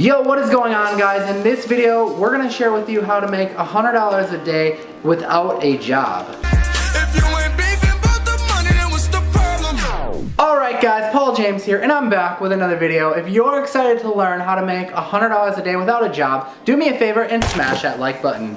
Yo, what is going on, guys? In this video, we're gonna share with you how to make $100 a day without a job. Alright guys, Paul James here, and I'm back with another video. If you're excited to learn how to make $100 a day without a job, do me a favor and smash that like button.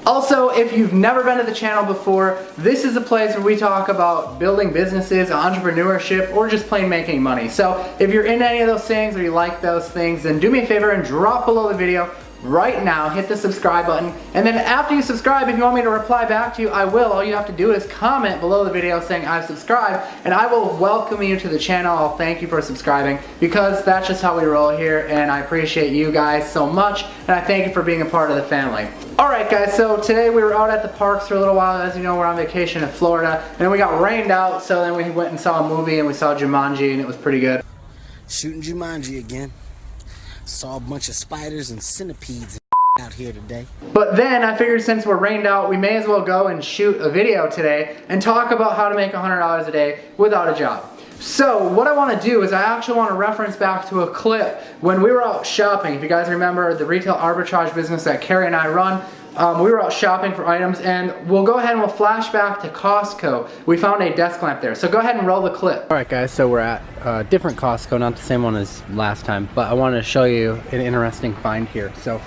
Also, if you've never been to the channel before, this is a place where we talk about building businesses, entrepreneurship, or just plain making money. So if you're into any of those things or you like those things, then do me a favor and drop below the video right now, hit the subscribe button, and then after you subscribe, if you want me to reply back to you, I will. All you have to do is comment below the video saying I've subscribed, and I will welcome you to the channel. I'll thank you for subscribing, because that's just how we roll here, and I appreciate you guys so much, and I thank you for being a part of the family. Alright guys, so today we were out at the parks for a little while. As you know, we're on vacation in Florida, and then we got rained out, so then we went and saw a movie, and we saw Jumanji, and it was pretty good. Shooting Jumanji again. Saw a bunch of spiders and centipedes out here today. But then I figured since we're rained out, we may as well go and shoot a video today and talk about how to make $100 a day without a job. So what I want to do is I actually want to reference back to a clip when we were out shopping. If you guys remember the retail arbitrage business that Carrie and I run, we were out shopping for items, and we'll go ahead and we'll flash back to Costco. We found a desk lamp there, so go ahead and roll the clip. Alright guys, so we're at a different Costco, not the same one as last time, but I wanted to show you an interesting find here. So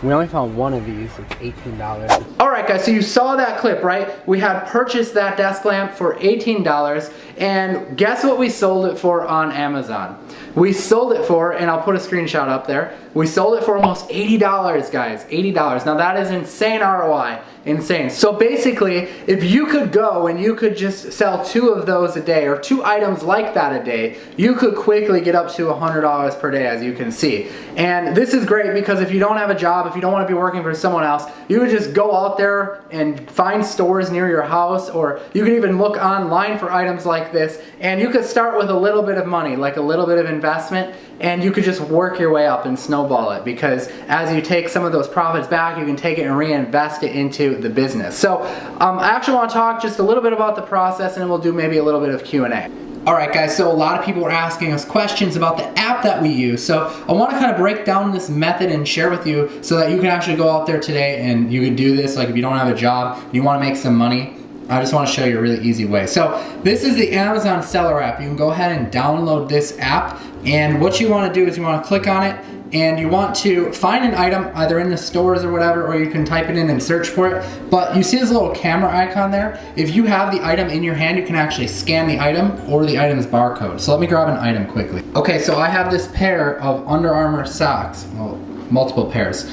we only found one of these. It's $18. Alright guys, so you saw that clip, right? We had purchased that desk lamp for $18, and guess what we sold it for on Amazon? We sold it for, and I'll put a screenshot up there, we sold it for almost $80, guys. $80. Now that is insane ROI. Insane. So basically, if you could go and you could just sell 2 of those a day, or 2 items like that a day, you could quickly get up to $100 per day, as you can see. And this is great because if you don't have a job, if you don't want to be working for someone else, you would just go out there and find stores near your house, or you can even look online for items like this, and you could start with a little bit of money, like a little bit of investment, and you could just work your way up and snowball it, because as you take some of those profits back, you can take it and reinvest it into the business. So I actually want to talk just a little bit about the process, and then we'll do maybe a little bit of Q&A. Alright guys, so a lot of people are asking us questions about the app that we use, so I want to kind of break down this method and share with you so that you can actually go out there today and you can do this. Like if you don't have a job, you want to make some money, I just want to show you a really easy way. So this is the Amazon Seller app. You can go ahead and download this app, and what you want to do is you want to click on it, and you want to find an item either in the stores or whatever, or you can type it in and search for it. But you see this little camera icon there? If you have the item in your hand, you can actually scan the item or the item's barcode. So let me grab an item quickly. Okay, so I have this pair of Under Armour socks, well, multiple pairs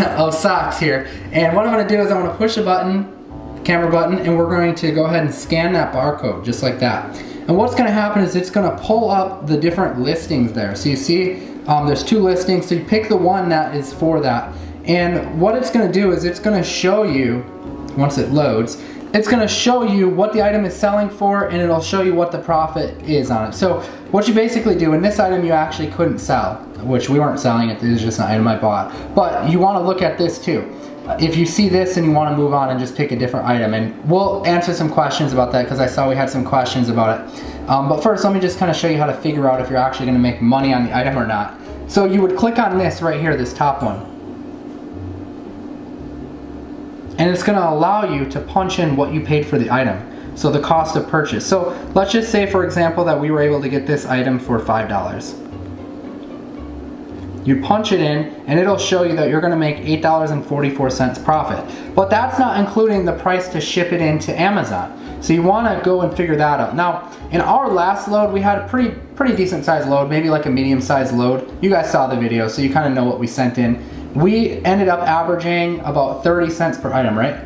of socks here. And what I'm gonna do is I'm gonna push a button, camera button, and we're going to go ahead and scan that barcode just like that. And what's going to happen is it's going to pull up the different listings there. So you see there's 2 listings, so you pick the one that is for that. And what it's going to do is it's going to show you, once it loads, it's going to show you what the item is selling for, and it'll show you what the profit is on it. So what you basically do, in this item you actually couldn't sell, which we weren't selling it, this is just an item I bought. But you want to look at this too. If you see this and you want to move on and just pick a different item, and we'll answer some questions about that because I saw we had some questions about it. But first, let me just kind of show you how to figure out if you're actually going to make money on the item or not. So you would click on this right here, this top one. And it's going to allow you to punch in what you paid for the item. So the cost of purchase. So let's just say, for example, that we were able to get this item for $5. You punch it in, and it'll show you that you're going to make $8.44 profit. But that's not including the price to ship it into Amazon. So you want to go and figure that out. Now, in our last load, we had a pretty decent sized load, maybe like a medium sized load. You guys saw the video, so you kind of know what we sent in. We ended up averaging about 30 cents per item, right?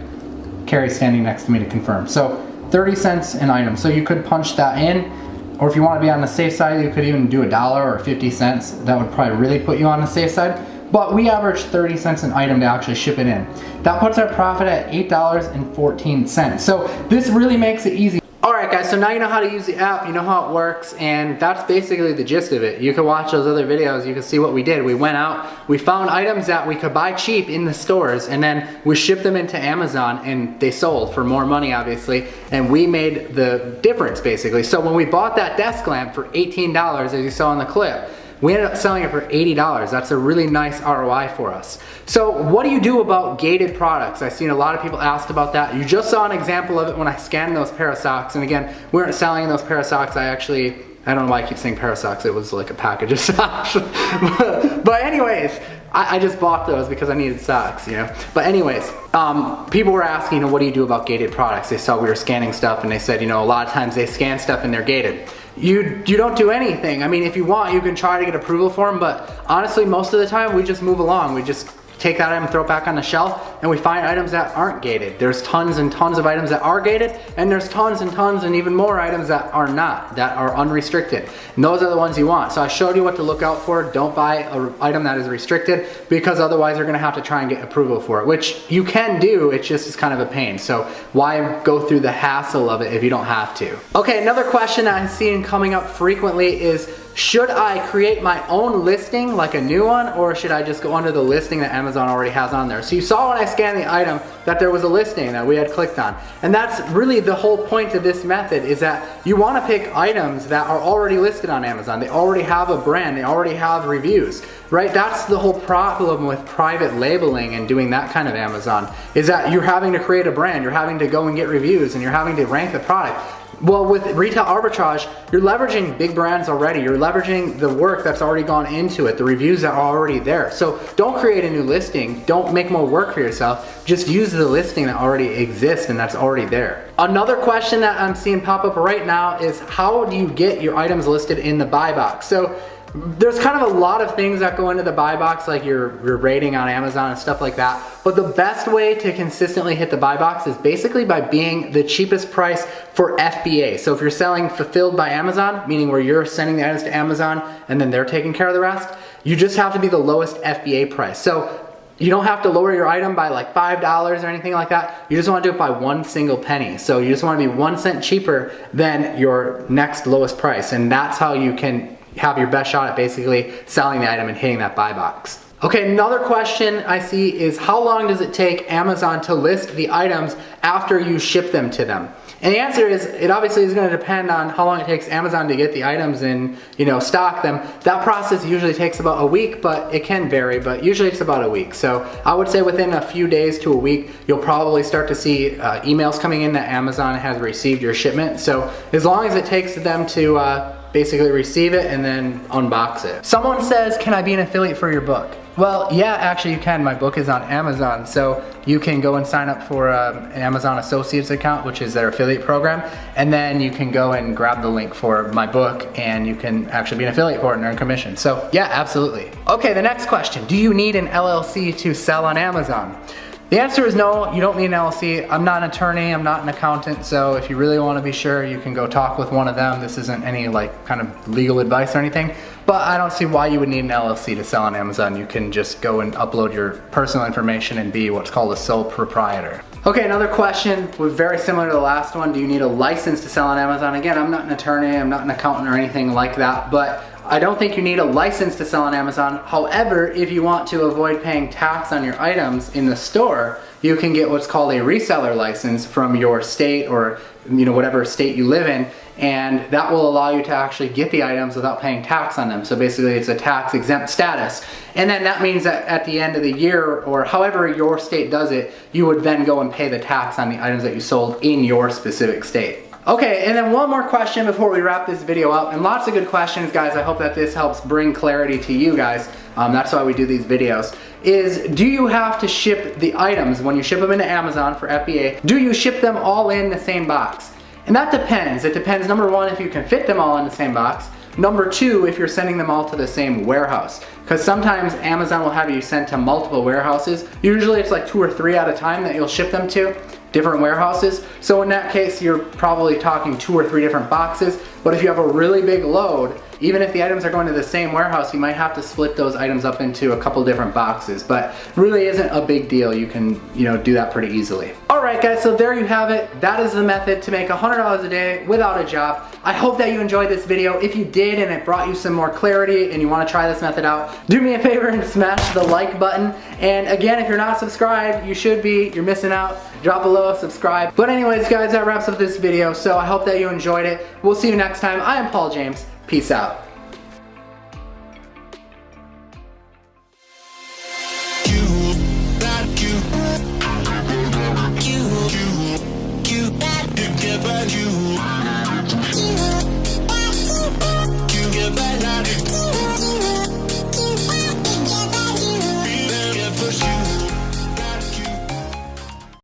Carrie's standing next to me to confirm. So 30 cents an item. So you could punch that in. Or if you want to be on the safe side, you could even do $1 or 50 cents. That would probably really put you on the safe side. But we averaged 30 cents an item to actually ship it in. That puts our profit at $8.14. So this really makes it easy. Alright guys, so now you know how to use the app, you know how it works, and that's basically the gist of it. You can watch those other videos, you can see what we did. We went out, we found items that we could buy cheap in the stores, and then we shipped them into Amazon, and they sold for more money obviously, and we made the difference basically. So when we bought that desk lamp for $18, as you saw in the clip, We ended up selling it for $80. That's a really nice ROI for us. So what do you do about gated products? I've seen a lot of people asked about that. You just saw an example of it when I scanned those pair of socks. And again, we weren't selling those pair of socks. I don't know why I keep saying pair of socks. It was like a package of socks. but anyways, I just bought those because I needed socks, you know? But anyways, people were asking, you know, what do you do about gated products? They saw we were scanning stuff and they said, you know, a lot of times they scan stuff and they're gated. You don't do anything. I mean, if you want, you can try to get approval for them, but honestly, most of the time we just move along. We just take that item, throw it back on the shelf, and we find items that aren't gated. There's tons and tons of items that are gated, and there's tons and tons and even more items that are not, that are unrestricted. And those are the ones you want. So I showed you what to look out for. Don't buy an item that is restricted, because otherwise you're gonna have to try and get approval for it, which you can do, it's just kind of a pain. So why go through the hassle of it if you don't have to? Okay, another question that I'm seeing coming up frequently is, should I create my own listing, like a new one, or should I just go under the listing that Amazon already has on there? So you saw when I scanned the item that there was a listing that we had clicked on. And that's really the whole point of this method, is that you want to pick items that are already listed on Amazon. They already have a brand, they already have reviews, right? That's the whole problem with private labeling and doing that kind of Amazon, is that you're having to create a brand, you're having to go and get reviews, and you're having to rank the product. Well, with retail arbitrage, you're leveraging big brands already. You're leveraging the work that's already gone into it, the reviews that are already there. So don't create a new listing. Don't make more work for yourself. Just use the listing that already exists and that's already there. Another question that I'm seeing pop up right now is, how do you get your items listed in the buy box? So there's kind of a lot of things that go into the buy box, like your rating on Amazon and stuff like that. But the best way to consistently hit the buy box is basically by being the cheapest price for FBA. So if you're selling fulfilled by Amazon, meaning where you're sending the items to Amazon and then they're taking care of the rest, you just have to be the lowest FBA price. So you don't have to lower your item by like $5 or anything like that. You just want to do it by 1 single penny. So you just want to be 1 cent cheaper than your next lowest price. And that's how you can have your best shot at basically selling the item and hitting that buy box. Okay, another question I see is, how long does it take Amazon to list the items after you ship them to them? And the answer is, it obviously is going to depend on how long it takes Amazon to get the items and, you know, stock them. That process usually takes about a week, but it can vary, but usually it's about a week. So I would say within a few days to a week, you'll probably start to see emails coming in that Amazon has received your shipment. So as long as it takes them to basically receive it and then unbox it. Someone says, can I be an affiliate for your book? Well, yeah, actually you can. My book is on Amazon, so you can go and sign up for an Amazon Associates account, which is their affiliate program, and then you can go and grab the link for my book and you can actually be an affiliate for it and earn commission. So yeah, absolutely. Okay, the next question, do you need an LLC to sell on Amazon? The answer is no, you don't need an LLC. I'm not an attorney, I'm not an accountant, so if you really want to be sure, you can go talk with one of them. This isn't any like kind of legal advice or anything, but I don't see why you would need an LLC to sell on Amazon. You can just go and upload your personal information and be what's called a sole proprietor. Okay, another question, very similar to the last one. Do you need a license to sell on Amazon? Again, I'm not an attorney, I'm not an accountant or anything like that, but I don't think you need a license to sell on Amazon. However, if you want to avoid paying tax on your items in the store, you can get what's called a reseller license from your state or, you know, whatever state you live in, and that will allow you to actually get the items without paying tax on them. So basically it's a tax exempt status. And then that means that at the end of the year, or however your state does it, you would then go and pay the tax on the items that you sold in your specific state. Okay, and then one more question before we wrap this video up, and lots of good questions, guys. I hope that this helps bring clarity to you guys. That's why we do these videos. Is, do you have to ship the items when you ship them into Amazon for FBA? Do you ship them all in the same box? And that depends. It depends, number one, if you can fit them all in the same box. Number two, if you're sending them all to the same warehouse. Because sometimes Amazon will have you sent to multiple warehouses. Usually it's like 2 or 3 at a time that you'll ship them to, different warehouses. So in that case, you're probably talking 2 or 3 different boxes. But if you have a really big load, even if the items are going to the same warehouse, you might have to split those items up into a couple different boxes, but really isn't a big deal. You can, you know, do that pretty easily. All right, guys, so there you have it. That is the method to make $100 a day without a job. I hope that you enjoyed this video. If you did and it brought you some more clarity and you want to try this method out, do me a favor and smash the like button. And again, if you're not subscribed, you should be. You're missing out. Drop below, subscribe. But anyways, guys, that wraps up this video. So I hope that you enjoyed it. We'll see you next time. I am Paul James. Peace out.